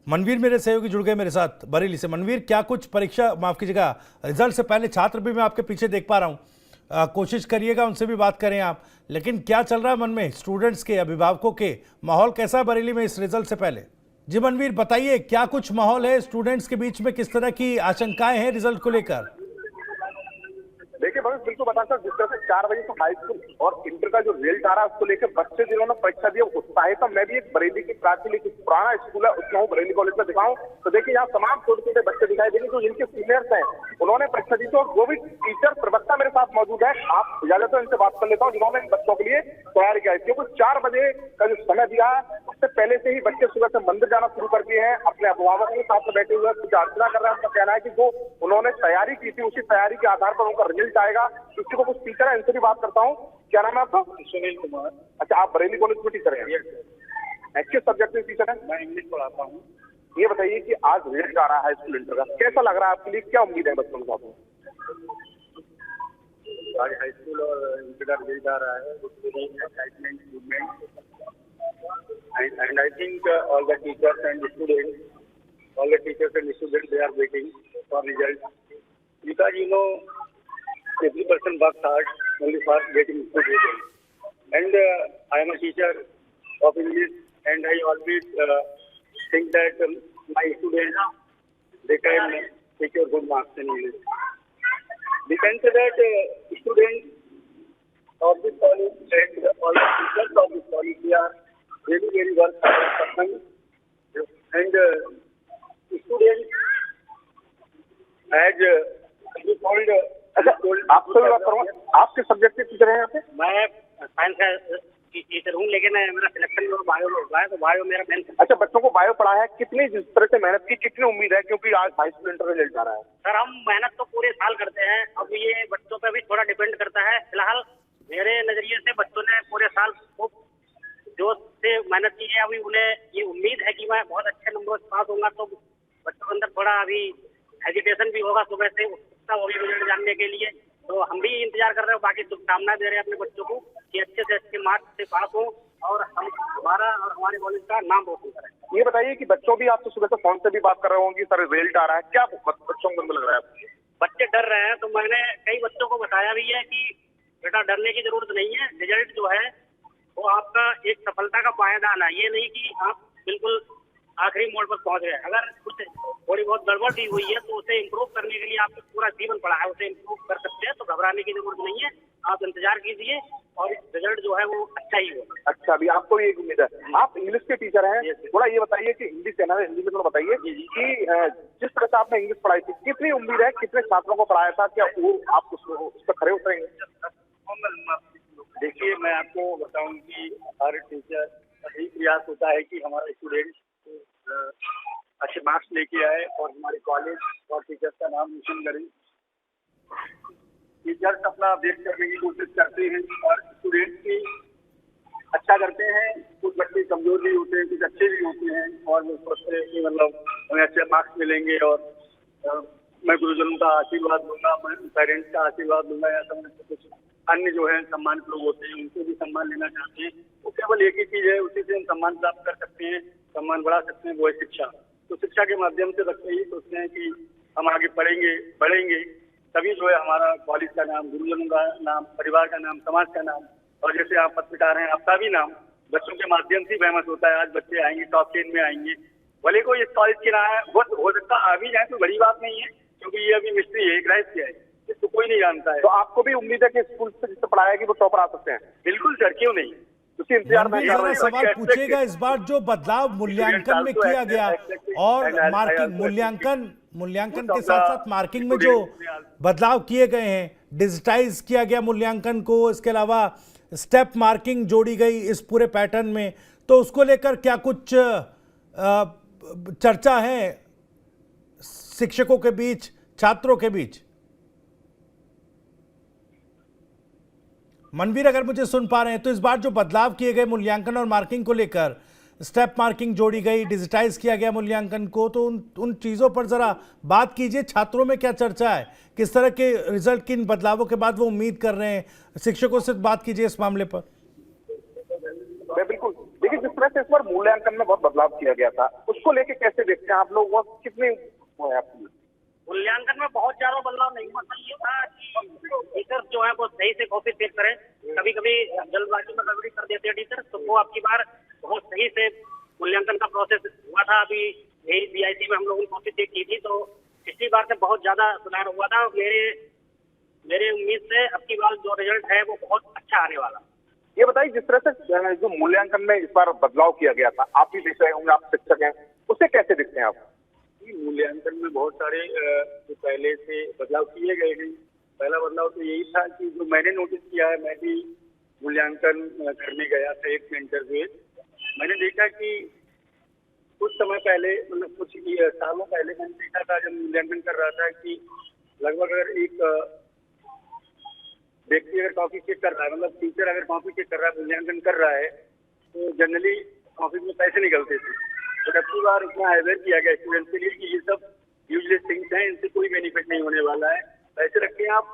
मनवीर मेरे सहयोगी जुड़ गए मेरे साथ बरेली से। मनवीर, क्या कुछ परीक्षा, माफ कीजिएगा, रिजल्ट से पहले छात्र भी मैं आपके पीछे देख पा रहा हूँ, कोशिश करिएगा उनसे भी बात करें आप, लेकिन क्या चल रहा है मन में, स्टूडेंट्स के, अभिभावकों के, माहौल कैसा है बरेली में इस रिजल्ट से पहले? जी मनवीर बताइए, क्या कुछ माहौल है स्टूडेंट्स के बीच में, किस तरह की आशंकाएं हैं रिजल्ट को लेकर? देखिए भविष्य बिल्कुल बता सकता, जिस तरह से 4 बजे से हाई स्कूल और इंटर का जो रिजल्ट आ रहा है उसको लेकर बच्चे जिन्होंने परीक्षा दी उत्साहित। मैं भी एक बरेली की प्राचीन एक पुराना स्कूल है उसमें हूँ, बरेली कॉलेज में दिखाऊं तो देखिए यहाँ तमाम छोटे छोटे बच्चे दिखाई देंगे जो जिनके सीनियर्स हैं, उन्होंने परीक्षा दी। तो वो भी टीचर प्रवक्ता मेरे साथ मौजूद है, आप इजाजत तो इनसे बात कर लेता हूँ जिन्होंने इन बच्चों के लिए तैयारी किया है। क्योंकि 4 बजे का जो समय दिया है उससे पहले से ही बच्चे सुबह से मंदिर जाना शुरू कर दिए हैं, अपने अभिभावकों के साथ में बैठे हुए पूजा अर्चना कर रहे हैं। उनका कहना है कि जो उन्होंने तैयारी की थी उसी तैयारी के आधार पर उनका रिजल्ट आएगा। किसी को कुछ टीचर है, इनसे भी बात करता हूँ। क्या नाम है आपका? सुनील कुमार। अच्छा, आप बरेली कॉलेज में टीचर हैं? किस सब्जेक्ट में टीचर है? मैं इंग्लिश पढ़ाता हूँ। ये बताइए कि आज रिजल्ट आ रहा है हाई स्कूल इंटर का, कैसा लग रहा है आपके लिए, क्या उम्मीद है बच्चों के साथ में? आज हाई स्कूल और इंटर का रिजल्ट आ रहा है, and I think all the teachers and students, they are waiting for results because every person works hard only for getting good results. And I am a teacher of English, and I always think that my students, they can secure good marks in English. We can say that students of this college and all the teachers of this college, they are really very well person, and students as we told. अच्छा, आपसे भी बात करूँगा, आप किस subject के teacher हैं यहाँ पे? मैं साइंस का टीचर हूँ, लेकिन मेरा सिलेक्शन बायो में हुआ है, तो बायो मेरा मेन। अच्छा, बच्चों को बायो पढ़ा है, कितनी जिस तरह से मेहनत की, कितनी उम्मीद है, क्योंकि आज हाई स्कूल इंटर रिजल्ट आ रहा है? सर, हम मेहनत तो पूरे साल करते हैं, अब ये बच्चों पे भी थोड़ा डिपेंड करता है। फिलहाल मेरे नजरिए से बच्चों ने पूरे साल खूब जोश से मेहनत की है। अभी उन्हें ये उम्मीद है कि मैं बहुत अच्छे नंबरों से पास होऊंगा, तो बच्चों के अंदर थोड़ा अभी हेजिटेशन भी होगा सुबह से, वो भी रिजल्ट जानने के लिए। तो हम भी इंतजार कर रहे हैं, बाकी शुभकामनाएं दे रहे हैं अपने बच्चों को कि अच्छे से अच्छे मार्क्स से पास हो और हम हमारा और हमारे कॉलेज का नाम रोशन करें। ये बताइए कि बच्चों भी आपसे सुबह से फोन से भी बात कर रहे होंगे, सर रिजल्ट आ रहा है, क्या बच्चों को लग रहा है? बच्चे डर रहे हैं, तो मैंने कई बच्चों को बताया भी है कि बेटा डरने की जरूरत नहीं है, रिजल्ट जो है वो आपका एक सफलता का पायदान है। ये नहीं कि आप बिल्कुल आखिरी मोड़ पर पहुंच गए। अगर कुछ थोड़ी बहुत गड़बड़ भी हुई है तो उसे इम्प्रूव करने के लिए आपको पूरा जीवन पड़ा है, उसे इम्प्रूव कर सकते हैं, तो घबराने की जरूरत नहीं है। आप इंतजार कीजिए और रिजल्ट जो है वो अच्छा ही होगा। अच्छा, अभी आपको भी एक उम्मीद है। आप इंग्लिश के टीचर हैं, थोड़ा ये बताइए कि हिंदी से ना, हिंदी में थोड़ा बताइए कि जिस तरह से आपने इंग्लिश पढ़ाई थी, कितनी उम्मीद है, कितने छात्रों को पढ़ाया था, क्या वो आप उस पर खड़े उतरेंगे? देखिए, मैं आपको बताऊं कि हर टीचर यही प्रयास होता है कि हमारा स्टूडेंट अच्छे मार्क्स लेके आए और हमारे कॉलेज और टीचर्स का नाम रोशन करें। टीचर्स अपना बेस्ट करने की कोशिश करते हैं और स्टूडेंट्स भी अच्छा करते हैं। कुछ बच्चे कमजोर भी होते हैं, कुछ अच्छे भी होते हैं और वो सोचते हैं कि मतलब हमें अच्छे मार्क्स मिलेंगे और मैं गुरुजनों का आशीर्वाद दूंगा, मैं पेरेंट्स का आशीर्वाद दूंगा, या कुछ अन्य जो है सम्मानित लोग होते हैं उनसे भी सम्मान लेना चाहते हैं। वो केवल एक ही चीज है, उसी से हम सम्मान प्राप्त कर सकते हैं, सम्मान बढ़ा सकते हैं, वो है शिक्षा। तो शिक्षा के माध्यम से बच्चे ही सोचते हैं कि हम आगे पढ़ेंगे, बढ़ेंगे, तभी जो है हमारा कॉलेज का नाम, गुरुजनों का नाम, परिवार का नाम, समाज का नाम, और जैसे आप पत्रकार हैं, आपका भी नाम बच्चों के माध्यम से फेमस होता है। आज बच्चे आएंगे, टॉप 10 में आएंगे, भले कोई इस कॉलेज के ना है, हो सकता आ भी जाए तो बड़ी बात नहीं है, क्योंकि ये अभी मिस्ट्री है, एक रहस्य है, इसको कोई नहीं जानता है। तो आपको भी उम्मीद है कि स्कूल से जिससे पढ़ाया कि वो टॉपर आ सकते हैं? बिल्कुल सर, क्यों नहीं। इंतजार में सवाल पूछेगा, इस बार जो बदलाव मूल्यांकन में किया गया और मार्किंग, मूल्यांकन के साथ साथ मार्किंग में जो बदलाव किए गए हैं, डिजिटाइज किया गया मूल्यांकन को, इसके अलावा स्टेप मार्किंग जोड़ी गई इस पूरे पैटर्न में, तो उसको लेकर क्या कुछ चर्चा है शिक्षकों के बीच, छात्रों के बीच? मनवीर, अगर मुझे सुन पा रहे हैं तो इस बार जो बदलाव किए गए मूल्यांकन और मार्किंग को लेकर, स्टेप मार्किंग जोड़ी गई, डिजिटाइज किया गया मूल्यांकन को, तो उन चीज़ों पर ज़रा बात कीजिए। छात्रों में क्या चर्चा है, किस तरह के रिजल्ट, किन बदलावों के बाद वो उम्मीद कर रहे हैं, शिक्षकों से बात कीजिए इस मामले पर। बिल्कुल। देखिए, जिस तरह से इस बार मूल्यांकन में बहुत बदलाव किया गया था, उसको लेके कैसे देखते हैं आप लोग? वो कितने वो है आपकी? मूल्यांकन में बहुत ज्यादा बदलाव नहीं हुआ था। ये था कि टीचर्स जो है वो सही से कॉपी चेक करें। कभी कभी जल्दबाजी में गड़बड़ी कर देते हैं टीचर, तो वो आपकी बार बहुत सही से मूल्यांकन का प्रोसेस हुआ था। अभी यही बीआईसी में हम लोगों ने कॉपी चेक की थी, तो पिछली बार से बहुत ज्यादा सुधार हुआ था। मेरे उम्मीद से अब की बार जो रिजल्ट है वो बहुत अच्छा आने वाला। ये बताइए, जिस तरह से जो मूल्यांकन में इस बार बदलाव किया गया था, आप भी देख रहे होंगे, आप शिक्षक हैं, उसे कैसे देखते हैं आप? मूल्यांकन में बहुत सारे जो पहले से बदलाव किए गए हैं। पहला बदलाव तो यही था कि जो मैंने नोटिस किया है, मैं भी मूल्यांकन करने गया था एक सेंटर पे। मैंने देखा कि कुछ समय पहले, मतलब कुछ सालों पहले मैंने देखा था जब मूल्यांकन कर रहा था कि लगभग अगर एक व्यक्ति अगर कॉपी चेक कर रहा है, मतलब टीचर अगर कॉपी चेक कर रहा है, मूल्यांकन कर रहा है, तो जनरली कॉपी में पैसे निकलते थे। तो काफी बार इतना अवेयर किया गया स्टूडेंट के लिए कि ये सब यूजलेस थिंग्स हैं, इनसे कोई बेनिफिट नहीं होने वाला है। पैसे रख के आप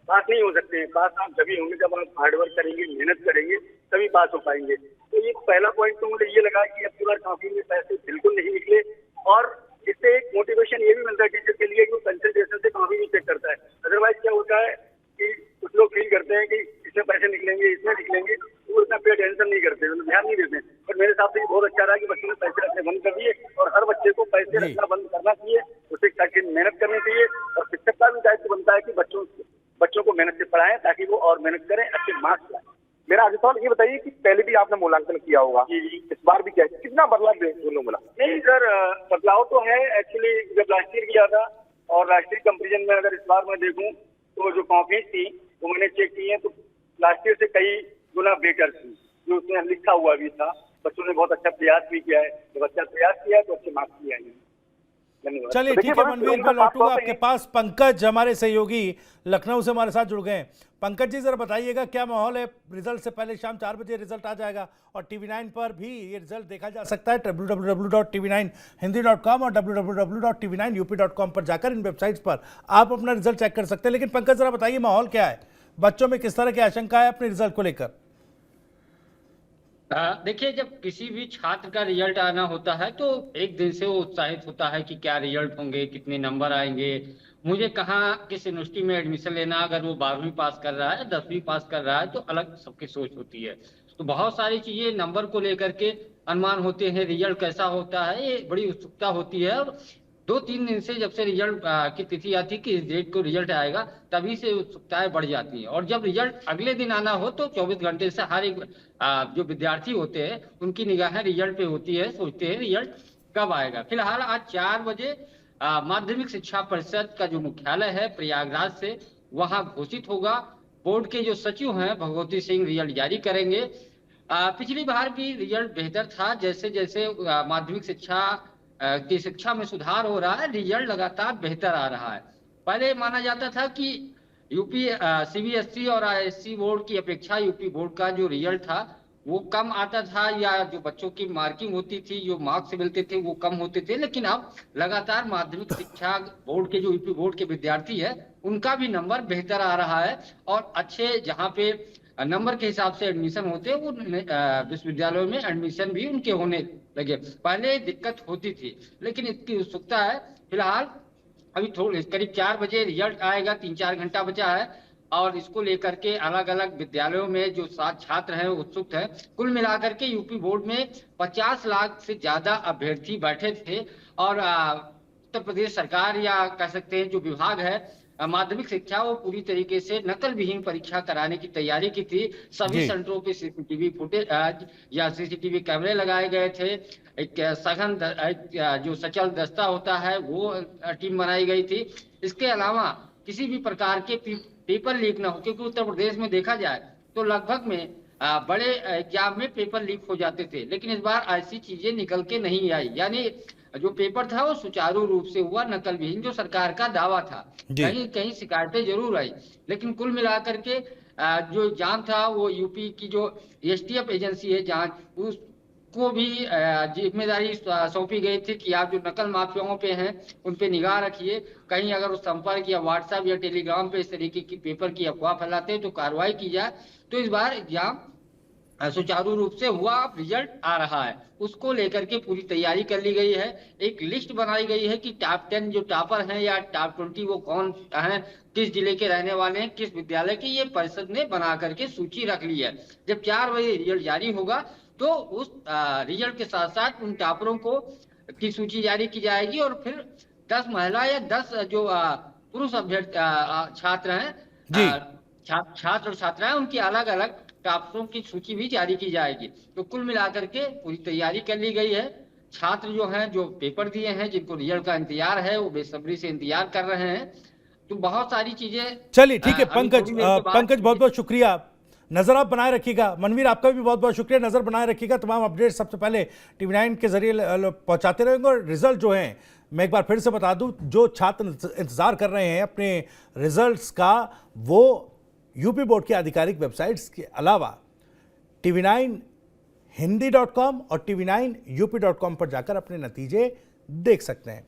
पास नहीं हो सकते हैं। पास आप तभी होंगे जब आप हार्डवर्क करेंगे, मेहनत करेंगे, तभी पास हो पाएंगे। तो ये पहला पॉइंट तो मुझे ये लगा कि अब की बार कॉपी में पैसे बिल्कुल नहीं निकले, और इससे एक मोटिवेशन ये भी मिलता है टीचर के लिए कि वो कंसंट्रेशन से कॉपी भी चेक करता है। अदरवाइज क्या होता है कि कुछ लोग फील करते हैं कि इसमें पैसे निकलेंगे, इसमें निकलेंगे, तो वो इतना पे टेंशन नहीं करते, मतलब ध्यान नहीं देते। पर मेरे हिसाब से ये बहुत अच्छा रहा कि बच्चों ने पैसे रखने बंद कर दिए, और हर बच्चे को पैसे रखना बंद करना चाहिए, उसे ताकि मेहनत करनी चाहिए। और शिक्षक का भी दायित्व बनता है कि बच्चों को मेहनत से पढ़ाएं ताकि वो और मेहनत करें, अच्छे मार्क्स लाएं। मेरा आगे सवाल ये बताइए कि पहले भी आपने मूल्यांकन किया होगा, इस बार भी क्या है, कितना बदलाव दोनों मिला? नहीं सर, बदलाव तो है। एक्चुअली जब लास्ट ईयर किया था और लास्ट ईयर कंपेरिजन में अगर इस बार मैं देखूं तो जो कॉपीज थी वो मैंने चेक की है, तो लास्ट ईयर से कई गुना बेटर थी। जो उसमें लिखा हुआ भी था, बच्चों ने बहुत अच्छा प्रयास भी किया है। जब अच्छा प्रयास किया तो अच्छे मार्क्स भी आएंगे। धन्यवाद। चलिए ठीक है मनवीर, मैं लौटूंगा आपके पास। पंकज हमारे सहयोगी लखनऊ से हमारे साथ जुड़ गए हैं। पंकज जी, जरा बताइएगा क्या माहौल है? रिजल्ट से पहले शाम 4 बजे रिजल्ट आ जाएगा और TV9 पर भी ये रिजल्ट देखा जा सकता है। www.tv9hindi.com और www.tv9up.com पर जाकर इन वेबसाइट्स पर आप अपना रिजल्ट चेक कर सकते हैं। लेकिन पंकज, जरा बताइए माहौल क्या है, बच्चों में किस तरह की आशंका है अपने रिजल्ट को लेकर? देखिए, जब किसी भी छात्र का रिजल्ट आना होता है तो एक दिन से वो उत्साहित होता है कि क्या रिजल्ट होंगे, कितने नंबर आएंगे, मुझे कहाँ किस यूनिवर्सिटी में एडमिशन लेना। अगर वो 12वीं पास कर रहा है, 10वीं पास कर रहा है, तो अलग सबकी सोच होती है। तो बहुत सारी चीजें नंबर को लेकर के अनुमान होते हैं, रिजल्ट कैसा होता है, ये बड़ी उत्सुकता होती है। और 2-3 दिन से जब से रिजल्ट की तिथि आती है कि इस डेट को रिजल्ट आएगा, तभी से उत्सुकताएं बढ़ जाती हैं। और जब रिजल्ट अगले दिन आना हो तो 24 घंटे से हर एक जो विद्यार्थी होते हैं उनकी निगाहें रिजल्ट पे होती है, सोचते हैं रिजल्ट कब आएगा। फिलहाल आज 4 बजे माध्यमिक शिक्षा परिषद का जो मुख्यालय है प्रयागराज से, वहां घोषित होगा। बोर्ड के जो सचिव हैं भगवती सिंह रिजल्ट जारी करेंगे। पिछली बार भी रिजल्ट बेहतर था। जैसे जैसे माध्यमिक शिक्षा की शिक्षा में सुधार हो रहा है, रिजल्ट लगातार बेहतर आ रहा है। पहले माना जाता था कि यूपी सीबीएसई और आईएससी बोर्ड की अपेक्षा यूपी बोर्ड का जो रिजल्ट था वो कम आता था, या जो बच्चों की मार्किंग होती थी, जो मार्क्स मिलते थे वो कम होते थे। लेकिन अब लगातार माध्यमिक शिक्षा बोर्ड के जो यूपी बोर्ड के विद्यार्थी है उनका भी नंबर बेहतर आ रहा है, और अच्छे जहाँ पे नंबर के हिसाब से एडमिशन होते हैं वो विश्वविद्यालयों में एडमिशन भी उनके होने लगे। पहले दिक्कत होती थी, लेकिन इतनी उत्सुकता है। फिलहाल अभी थोड़ी करीब 4 बजे रिजल्ट आएगा, 3-4 घंटा बचा है, और इसको लेकर के अलग अलग विद्यालयों में जो छात्र हैं उत्सुक हैं। कुल मिलाकर के यूपी बोर्ड में 50 लाख से ज्यादा अभ्यर्थी बैठे थे, और उत्तर प्रदेश सरकार या कह सकते हैं जो विभाग है माध्यमिक शिक्षा, वो पूरी तरीके से नकल विहीन परीक्षा कराने की तैयारी की थी। सभी सेंटरों पे सीसीटीवी फुटेज या सीसीटीवी कैमरे लगाए गए थे। एक सघन जो सचल दस्ता होता है वो टीम बनाई गई थी। इसके अलावा किसी भी प्रकार के पेपर लीक ना हो, क्योंकि उत्तर प्रदेश में देखा जाए तो लगभग में बड़े एग्जाम में पेपर लीक हो जाते थे, लेकिन इस बार ऐसी चीजें निकल के नहीं आई। यानी जो पेपर था वो सुचारू रूप से हुआ, नकल विहीन, जो सरकार का दावा था। कहीं कहीं शिकायतें जरूर आई, लेकिन कुल मिलाकर के जो एग्जाम था वो यूपी की जो एसटीएफ एजेंसी है जांच, उसको भी जिम्मेदारी सौंपी गई थी कि आप जो नकल माफियाओं पे हैं उन पे निगाह रखिए। कहीं अगर उस संपर्क या व्हाट्सएप या टेलीग्राम पे इस तरीके की पेपर की अफवाह फैलाते हैं तो कार्रवाई की जाए। तो इस बार एग्जाम सुचारू रूप से हुआ, अब रिजल्ट आ रहा है, उसको लेकर के पूरी तैयारी कर ली गई है। एक लिस्ट बनाई गई है कि टॉप 10 जो टॉपर हैं या टॉप 20 वो कौन हैं, किस जिले के रहने वाले हैं, किस विद्यालय के, ये परिषद ने बना करके सूची रख ली है। जब 4 बजे रिजल्ट जारी होगा तो उस रिजल्ट के साथ साथ उन टॉपरों को की सूची जारी की जाएगी और फिर 10 महिला या 10 जो पुरुष अभ्यर्थी छात्र हैं, जी। छात्र और छात्राएं, उनकी अलग अलग टॉपरों की सूची भी जारी की जाएगी। तो कुल मिलाकर के पूरी तैयारी कर ली गई है। छात्र जो हैं, जो पेपर दिए हैं, जिनको रिजल्ट का इंतजार है, वो बेसब्री से इंतजार कर रहे हैं। तो बहुत सारी चीजें। चलिए ठीक है अभी पंकज, थोड़ी देर के बाद- पंकज बहुत बहुत शुक्रिया, नजर आप बनाए रखिएगा। मनवीर आपका भी बहुत बहुत शुक्रिया, नजर बनाए रखिएगा। तमाम अपडेट सबसे पहले टीवी9 के जरिए पहुंचाते रहेंगे। और रिजल्ट जो हैं, मैं एक बार फिर से बता दूं, जो छात्र इंतजार कर रहे हैं अपने रिजल्ट्स का, वो यूपी बोर्ड की आधिकारिक वेबसाइट्स के अलावा tv9hindi.com और tv9up.com पर जाकर अपने नतीजे देख सकते हैं।